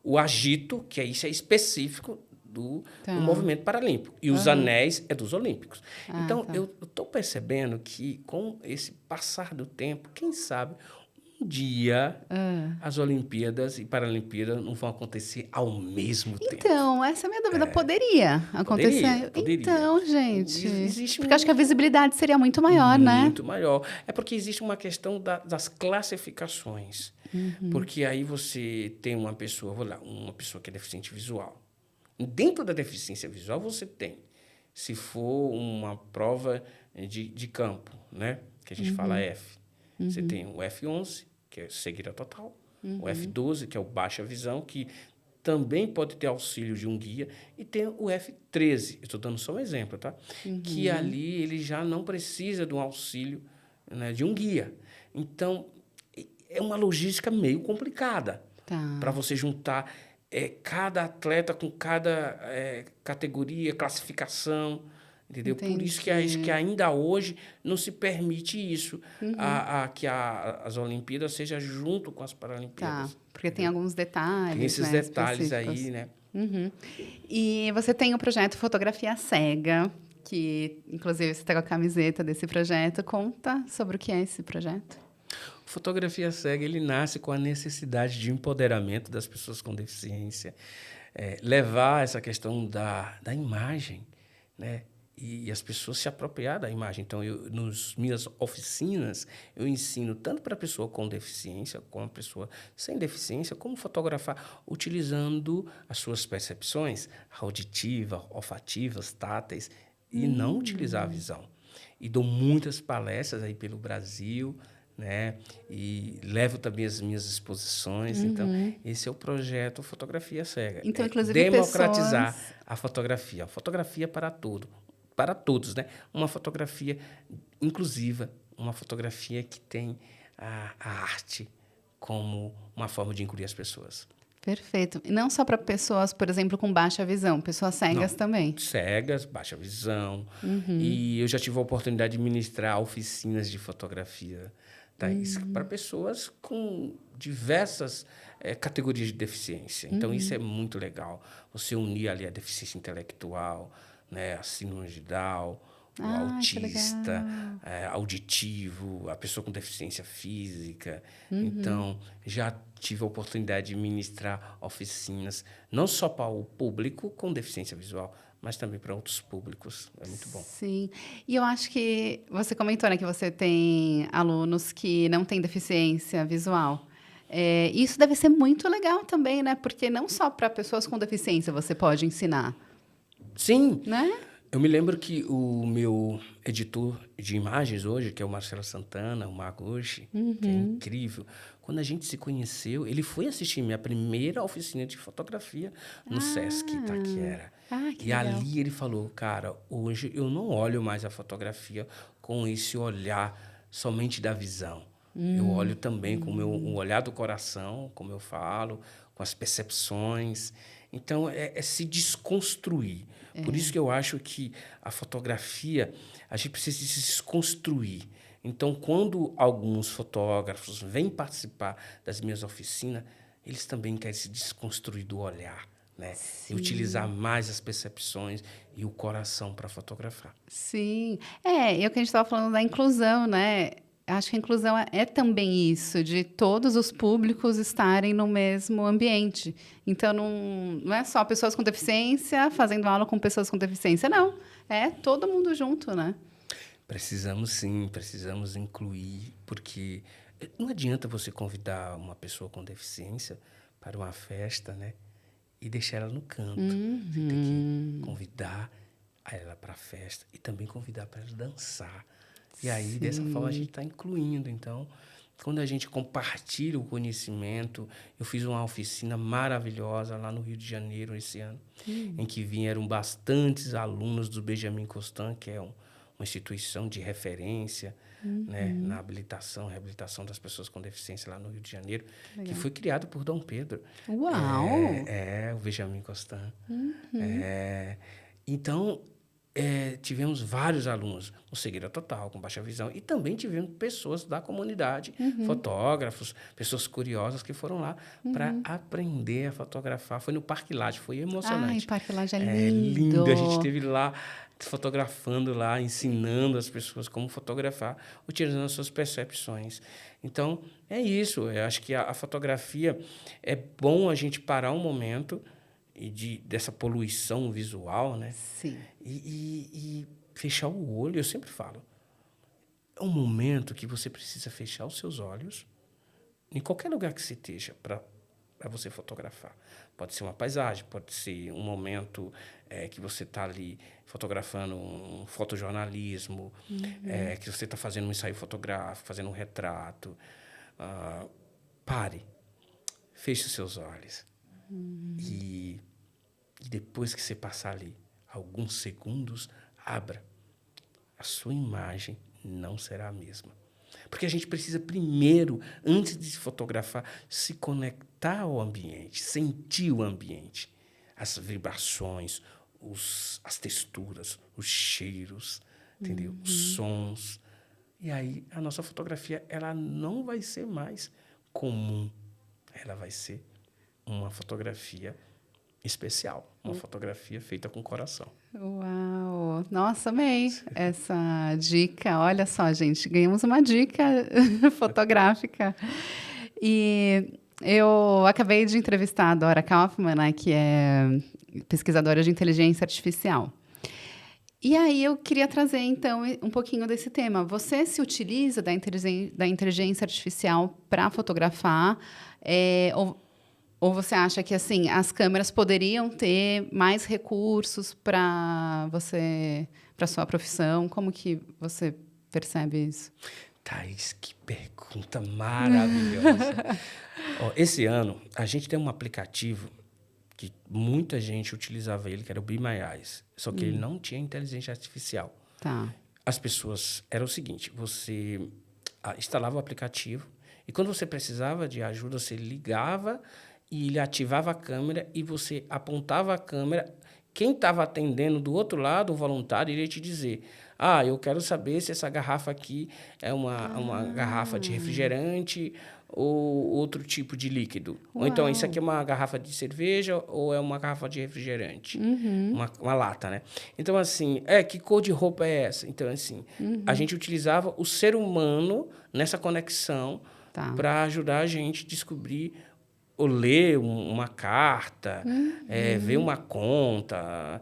o agito, que isso é específico do movimento paralímpico. E os anéis é dos olímpicos. Então, eu estou percebendo que, com esse passar do tempo, quem sabe... Um dia, as Olimpíadas e Paralimpíadas não vão acontecer ao mesmo tempo. Então, essa é a minha dúvida. Poderia acontecer? Poderia. Então, gente... Existe porque acho que a visibilidade seria muito maior, né? Muito maior. É porque existe uma questão das classificações. Porque aí você tem uma pessoa, uma pessoa que é deficiente visual. Dentro da deficiência visual, você tem, se for uma prova de campo, né? Que a gente fala F. Você tem o F11, que é cegueira total, o F12, que é o baixa visão, que também pode ter auxílio de um guia, e tem o F13, estou dando só um exemplo, tá? Que ali ele já não precisa de um auxílio, né, de um guia. Então, é uma logística meio complicada para você juntar cada atleta com cada categoria, classificação, entendeu? Entendi. Por isso que acho que ainda hoje não se permite isso, que as Olimpíadas seja junto com as Paralimpíadas. Tá, porque tem alguns detalhes, Tem esses né, detalhes específicos. aí, né? E você tem o projeto Fotografia Cega, que, inclusive, você está com a camiseta desse projeto. Conta sobre o que é esse projeto. Fotografia Cega, ele nasce com a necessidade de empoderamento das pessoas com deficiência, levar essa questão da imagem, né? E as pessoas se apropriar da imagem. Então, nas minhas oficinas, eu ensino tanto para a pessoa com deficiência, como a pessoa sem deficiência, como fotografar, utilizando as suas percepções auditivas, olfativas, táteis, e não utilizar a visão. E dou muitas palestras aí pelo Brasil, né? E levo também as minhas exposições. Então, esse é o projeto Fotografia Cega. Então, inclusive, democratizar a fotografia para todos, né? Uma fotografia inclusiva, uma fotografia que tem a arte como uma forma de incluir as pessoas. Perfeito. E não só para pessoas, por exemplo, com baixa visão, pessoas cegas também. Cegas, baixa visão. E eu já tive a oportunidade de ministrar oficinas de fotografia, tá? Para pessoas com diversas categorias de deficiência. Então, isso é muito legal. Você unir ali a deficiência intelectual, né, a síndrome de Down, o autista, auditivo, a pessoa com deficiência física. Então, já tive a oportunidade de ministrar oficinas, não só para o público com deficiência visual, mas também para outros públicos. É muito bom. Sim. E eu acho que você comentou, né, que você tem alunos que não têm deficiência visual. Isso deve ser muito legal também, né? Porque não só para pessoas com deficiência você pode ensinar. Sim. Né? Eu me lembro que o meu editor de imagens hoje, que é o Marcelo Santana, o Maguchi, que é incrível, quando a gente se conheceu, ele foi assistir minha primeira oficina de fotografia no Sesc Itaquera. Que e legal. ali ele falou, cara, hoje eu não olho mais a fotografia com esse olhar somente da visão. Eu olho também com o olhar do coração, como eu falo, com as percepções. Então, é se desconstruir. Por isso que eu acho que a fotografia, a gente precisa se desconstruir. Então, quando alguns fotógrafos vêm participar das minhas oficinas, eles também querem se desconstruir do olhar, né? E utilizar mais as percepções e o coração para fotografar. Sim. E o que a gente estava falando da inclusão, né? Acho que a inclusão é também isso, de todos os públicos estarem no mesmo ambiente. Então, não é só pessoas com deficiência fazendo aula com pessoas com deficiência, não. É todo mundo junto, né? Precisamos sim, precisamos incluir, porque não adianta você convidar uma pessoa com deficiência para uma festa, né, e deixar ela no canto. Você tem que convidar ela para a festa e também convidar para ela dançar. E aí, dessa forma, a gente está incluindo. Então, quando a gente compartilha o conhecimento, eu fiz uma oficina maravilhosa lá no Rio de Janeiro esse ano, em que vieram bastantes alunos do Benjamin Constant, que é uma instituição de referência, né, na reabilitação das pessoas com deficiência lá no Rio de Janeiro, que foi criado por Dom Pedro. Uau! O Benjamin Constant. Então, tivemos vários alunos com cegueira total, com baixa visão, e também tivemos pessoas da comunidade, fotógrafos, pessoas curiosas que foram lá para aprender a fotografar. Foi no Parque Lage, foi emocionante. Ai, Parque Lage é lindo. A gente esteve lá fotografando lá, ensinando as pessoas como fotografar, utilizando as suas percepções. Então, é isso. Eu acho que a fotografia é bom a gente parar um momento dessa poluição visual, né? Sim. E fechar o olho, eu sempre falo. É um momento que você precisa fechar os seus olhos, em qualquer lugar que você esteja, para para você fotografar. Pode ser uma paisagem, pode ser um momento que você está ali fotografando um fotojornalismo, que você está fazendo um ensaio fotográfico, fazendo um retrato. Pare, feche os seus olhos. E depois que você passar ali alguns segundos, abra. A sua imagem não será a mesma. Porque a gente precisa primeiro, antes de se fotografar, se conectar ao ambiente, sentir o ambiente, as vibrações, as texturas, os cheiros, entendeu? Os sons. E aí a nossa fotografia ela não vai ser mais comum, ela vai ser uma fotografia especial, uma fotografia feita com coração. Uau! Nossa, amei essa dica. Olha só, gente, ganhamos uma dica fotográfica. E eu acabei de entrevistar a Dora Kaufmann, né, que é pesquisadora de inteligência artificial. E aí eu queria trazer, então, um pouquinho desse tema. Você se utiliza da inteligência artificial para fotografar? Ou você acha que assim as câmeras poderiam ter mais recursos para sua profissão? Como que você percebe isso? Thaís, que pergunta maravilhosa. Esse ano, a gente tem um aplicativo que muita gente utilizava ele, que era o Be My Eyes. Só que ele não tinha inteligência artificial. Tá. As pessoas... Era o seguinte, você instalava o aplicativo e quando você precisava de ajuda, você ligava e ele ativava a câmera e você apontava a câmera. Quem estava atendendo do outro lado, o voluntário, iria te dizer: eu quero saber se essa garrafa aqui é uma garrafa de refrigerante ou outro tipo de líquido. Uau. Ou então, isso aqui é uma garrafa de cerveja ou é uma garrafa de refrigerante. Uma lata, né? Então, assim, que cor de roupa é essa? Então, assim, a gente utilizava o ser humano nessa conexão para ajudar a gente a descobrir ou ler uma carta, ver uma conta,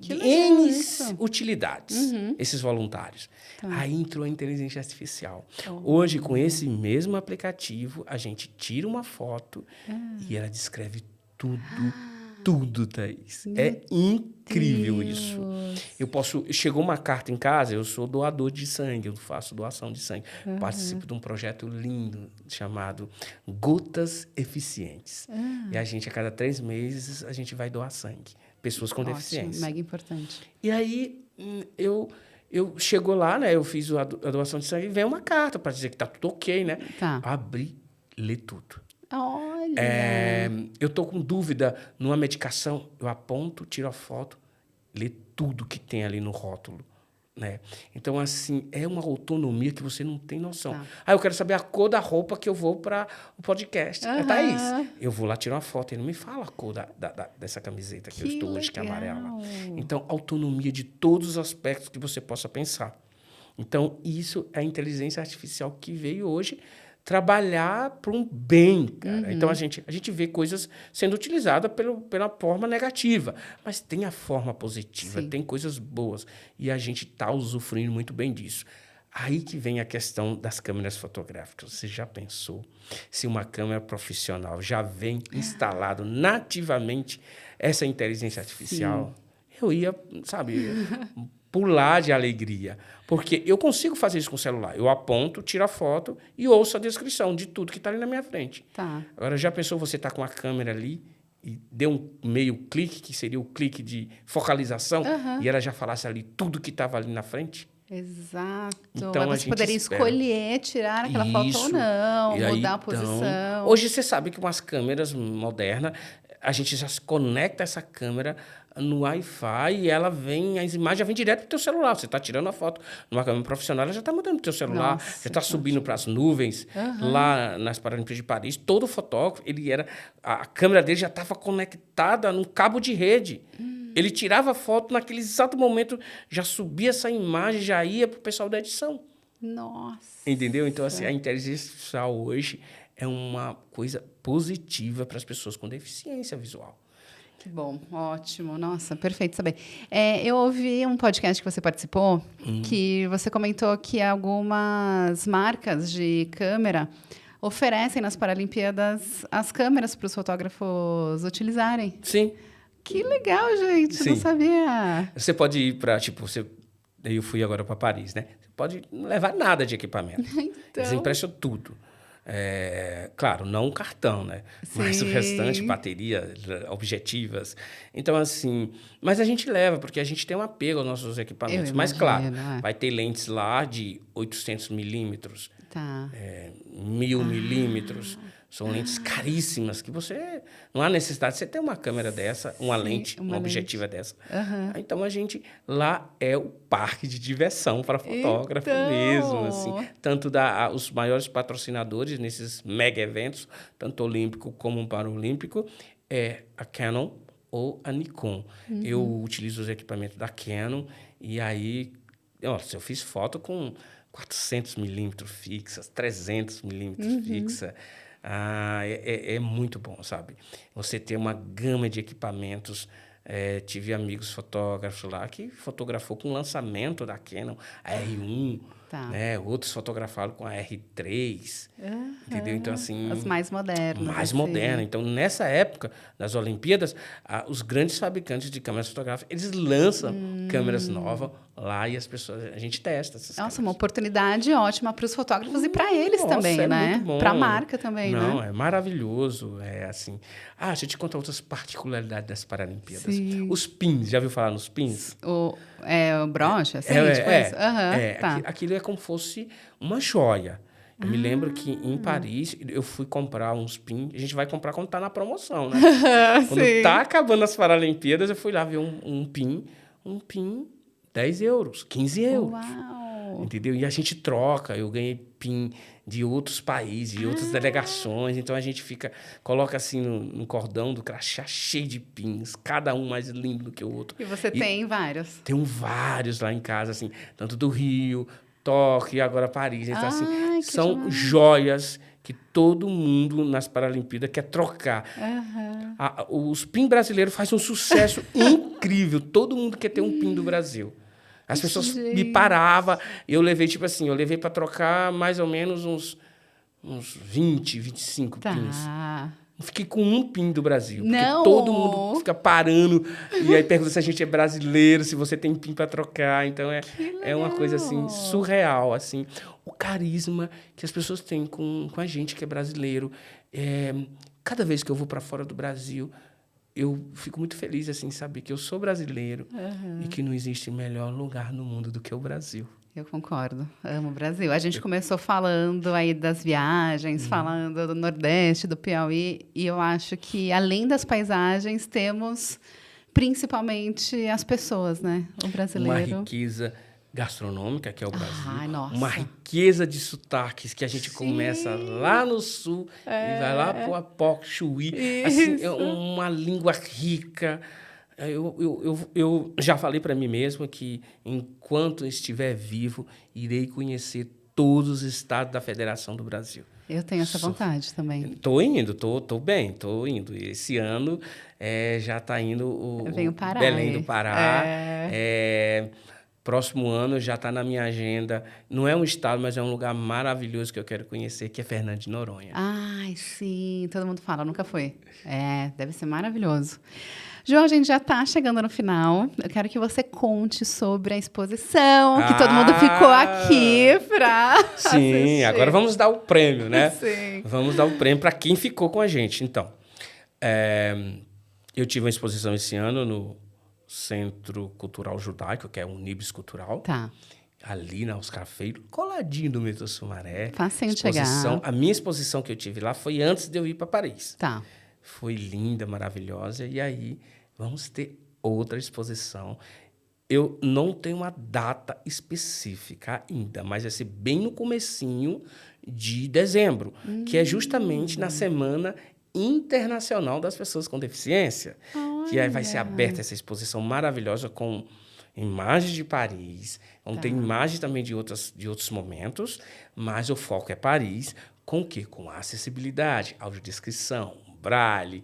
N utilidades, esses voluntários. Aí entrou a inteligência artificial. Hoje, com esse mesmo aplicativo, a gente tira uma foto e ela descreve tudo, Thaís. É incrível isso. Chegou uma carta em casa, eu sou doador de sangue, eu faço doação de sangue. Participo de um projeto lindo chamado Gotas Eficientes. E a gente, a cada 3 meses, a gente vai doar sangue. Pessoas com deficiência. Mega importante. E aí, eu chegou lá, né? Eu fiz a doação de sangue e veio uma carta para dizer que tá tudo ok, né? Abri, lê tudo. Olha! Eu estou com dúvida numa medicação, eu aponto, tiro a foto, lê tudo que tem ali no rótulo, né? Então, assim, é uma autonomia que você não tem noção. Eu quero saber a cor da roupa que eu vou para o podcast. Thaís, eu vou lá tirar uma foto, ele não me fala a cor dessa camiseta que eu estou hoje, que é amarela. Então, autonomia de todos os aspectos que você possa pensar. Então, isso é a inteligência artificial que veio hoje trabalhar para um bem, cara. Então, a gente vê coisas sendo utilizadas pela forma negativa, mas tem a forma positiva, tem coisas boas, e a gente está usufruindo muito bem disso. Aí que vem a questão das câmeras fotográficas. Você já pensou se uma câmera profissional já vem instalado nativamente essa inteligência artificial? Eu ia, pular de alegria. Porque eu consigo fazer isso com o celular. Eu aponto, tiro a foto e ouço a descrição de tudo que está ali na minha frente. Agora, já pensou você estar com a câmera ali e deu um meio clique, que seria o clique de focalização, e ela já falasse ali tudo que estava ali na frente? Exato. Então, você poderia escolher tirar aquela foto ou não, mudar a posição. Hoje, você sabe que com as câmeras modernas, a gente já se conecta essa câmera no Wi-Fi e as imagens já vêm direto para o teu celular. Você está tirando a foto numa câmera profissional, ela já está mandando para o teu celular, já está subindo para as nuvens, lá nas Paralimpíadas de Paris. Todo fotógrafo, a câmera dele já estava conectada num cabo de rede. Ele tirava a foto, naquele exato momento, já subia essa imagem, já ia para o pessoal da edição. Nossa! Entendeu? Então, assim, a inteligência artificial hoje é uma coisa positiva para as pessoas com deficiência visual. Que bom, ótimo. Nossa, perfeito saber. Eu ouvi um podcast que você participou, que você comentou que algumas marcas de câmera oferecem nas Paralimpíadas as câmeras para os fotógrafos utilizarem. Sim. Que legal, gente. Sim. Não sabia. Você pode ir para, eu fui agora para Paris, né? Você pode não levar nada de equipamento. Então... Eles emprestam tudo. Claro, não o cartão, né? Mas o restante, baterias, objetivas. Então, assim... Mas a gente leva, porque a gente tem um apego aos nossos equipamentos. Mas, claro, vai ter lentes lá de 800 milímetros, 1000 milímetros. São lentes caríssimas, que você... Não há necessidade de você ter uma câmera dessa, uma lente, uma objetiva dessa. Então, a gente... Lá é o parque de diversão para fotógrafo mesmo. Assim. Tanto os maiores patrocinadores nesses mega eventos, tanto olímpico como paralímpico, é a Canon ou a Nikon. Eu utilizo os equipamentos da Canon e aí... Nossa, eu fiz foto com 400 milímetros fixas, 300 milímetros fixa. É muito bom, sabe? Você ter uma gama de equipamentos. Tive amigos fotógrafos lá que fotografou com o lançamento da Canon, a R1, né? Outros fotografaram com a R3, entendeu? Então, assim... As mais modernas. Mais modernas. Então, nessa época, das Olimpíadas, os grandes fabricantes de câmeras fotográficas, eles lançam câmeras novas lá e a gente testa essas câmeras. Uma oportunidade ótima para os fotógrafos e para eles também, né? Para a marca também, né? Não, é maravilhoso. Assim... deixa eu te contar outras particularidades das Paralimpíadas. Sim. Os pins, já ouviu falar nos pins? O broche, assim? Tá. Aquilo é como se fosse uma joia. Eu me lembro que em Paris, eu fui comprar uns pins. A gente vai comprar quando está na promoção, né? Quando está acabando as Paralimpíadas, eu fui lá ver um pin, 10 euros, 15 euros. Uau! Entendeu? E a gente troca. Eu ganhei pin de outros países, de outras delegações. Então, a gente coloca assim no cordão do crachá cheio de pins, cada um mais lindo do que o outro. E você tem vários? Tenho vários lá em casa, assim, tanto do Rio, Tóquio e agora Paris. Então, assim, são joias que todo mundo nas Paralimpíadas quer trocar. Os pin brasileiros fazem um sucesso incrível. Todo mundo quer ter um pin do Brasil. As pessoas me paravam, eu levei para trocar mais ou menos uns 20, 25 pins. Eu fiquei com um pin do Brasil. Porque todo mundo fica parando e aí pergunta se a gente é brasileiro, se você tem pin para trocar. Então, é uma coisa, assim, surreal, assim. O carisma que as pessoas têm com a gente que é brasileiro. Cada vez que eu vou para fora do Brasil, eu fico muito feliz, assim, saber que eu sou brasileiro e que não existe melhor lugar no mundo do que o Brasil. Eu concordo. Amo o Brasil. A gente começou falando aí das viagens, falando do Nordeste, do Piauí, e eu acho que, além das paisagens, temos principalmente as pessoas, né? O brasileiro. Uma riqueza gastronômica, que é o Brasil. Nossa. Uma riqueza de sotaques, que a gente começa lá no sul e vai lá para o Apoque, Chuí. Assim, é uma língua rica. Eu já falei para mim mesmo que, enquanto estiver vivo, irei conhecer todos os estados da Federação do Brasil. Eu tenho essa vontade também. Estou indo, estou indo. Esse ano já está indo o Belém do Pará. Próximo ano já está na minha agenda. Não é um estado, mas é um lugar maravilhoso que eu quero conhecer, que é Fernando de Noronha. Ai, sim. Todo mundo fala, nunca foi. Deve ser maravilhoso. João, a gente já está chegando no final. Eu quero que você conte sobre a exposição, que todo mundo ficou aqui para assistir. Agora vamos dar o prêmio, né? Sim. Vamos dar o prêmio para quem ficou com a gente. Então, eu tive uma exposição esse ano no Centro Cultural Judaico, que é um Nibis Cultural. Tá. Ali na Oscar Freire, coladinho do metrô Sumaré. Facinho de chegar. A minha exposição que eu tive lá foi antes de eu ir para Paris. Tá. Foi linda, maravilhosa. E aí, vamos ter outra exposição. Eu não tenho uma data específica ainda, mas vai ser bem no comecinho de dezembro, que é justamente na Semana Internacional das Pessoas com Deficiência. Olha. Que aí vai ser aberta essa exposição maravilhosa com imagens de Paris, vão ter imagens também de outros momentos, mas o foco é Paris, com o quê? Com acessibilidade, audiodescrição, braille,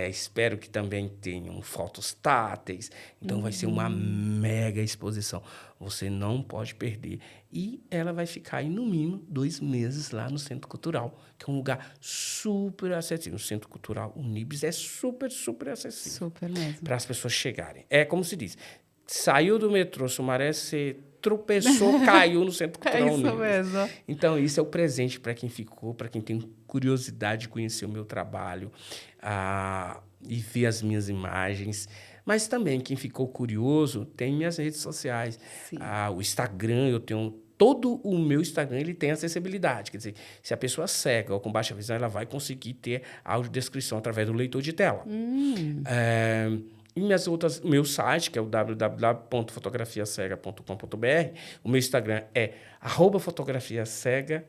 espero que também tenham fotos táteis. Então, vai ser uma mega exposição. Você não pode perder. E ela vai ficar aí, no mínimo, 2 meses lá no Centro Cultural, que é um lugar super acessível. O Centro Cultural Unibis é super, super acessível. Super mesmo. Para as pessoas chegarem. É como se diz, saiu do metrô Sumaré, você tropeçou, caiu no Centro Cultural Unibis. Isso mesmo. Então, isso é o presente para quem ficou, para quem tem curiosidade de conhecer o meu trabalho e ver as minhas imagens. Mas também, quem ficou curioso, tem minhas redes sociais. O Instagram, eu tenho... Todo o meu Instagram ele tem acessibilidade. Quer dizer, se a pessoa cega ou com baixa visão, ela vai conseguir ter audiodescrição através do leitor de tela. E meu site, que é o www.fotografiacega.com.br, o meu Instagram é @fotografiacega_.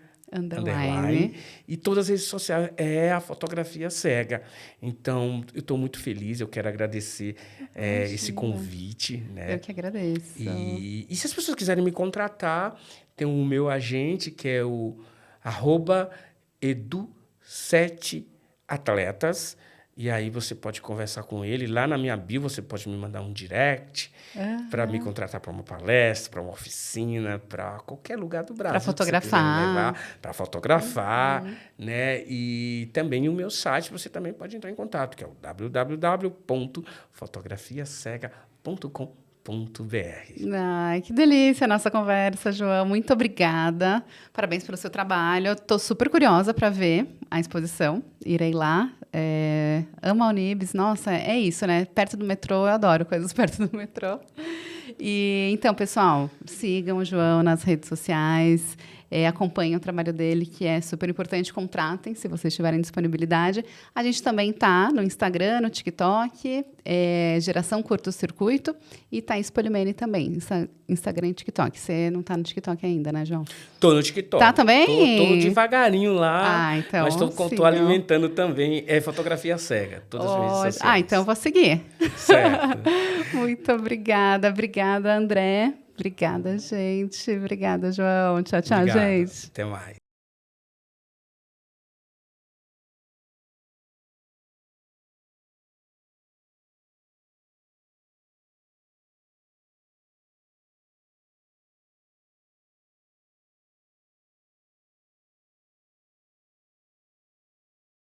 E todas as redes sociais é a Fotografia Cega. Então, eu estou muito feliz, eu quero agradecer esse convite. Né? Eu que agradeço. E se as pessoas quiserem me contratar, tem o meu agente, que é o @edu7atletas. E aí você pode conversar com ele. Lá na minha bio você pode me mandar um direct para me contratar para uma palestra, para uma oficina, para qualquer lugar do Brasil. Para fotografar. Para fotografar, né? E também o meu site você também pode entrar em contato, que é o www.fotografiacega.com.br. Ai, que delícia a nossa conversa, João. Muito obrigada. Parabéns pelo seu trabalho. Estou super curiosa para ver a exposição. Irei lá. Amo a Unibis. Nossa, é isso, né? Perto do metrô, eu adoro coisas perto do metrô. E então, pessoal, sigam o João nas redes sociais. Acompanhem o trabalho dele, que é super importante. Contratem, se vocês tiverem disponibilidade. A gente também está no Instagram, no TikTok, Geração Curto Circuito, e Thaís Polimeni também, Instagram e TikTok. Você não está no TikTok ainda, né, João? Tô no TikTok. Tá também? Tô devagarinho lá, então, mas tô alimentando também Fotografia Cega, todas as redes sociais. Então vou seguir. Certo. Muito obrigada. Obrigada, André. Obrigada, gente. Obrigada, João. Tchau, Obrigado. gente. Até mais.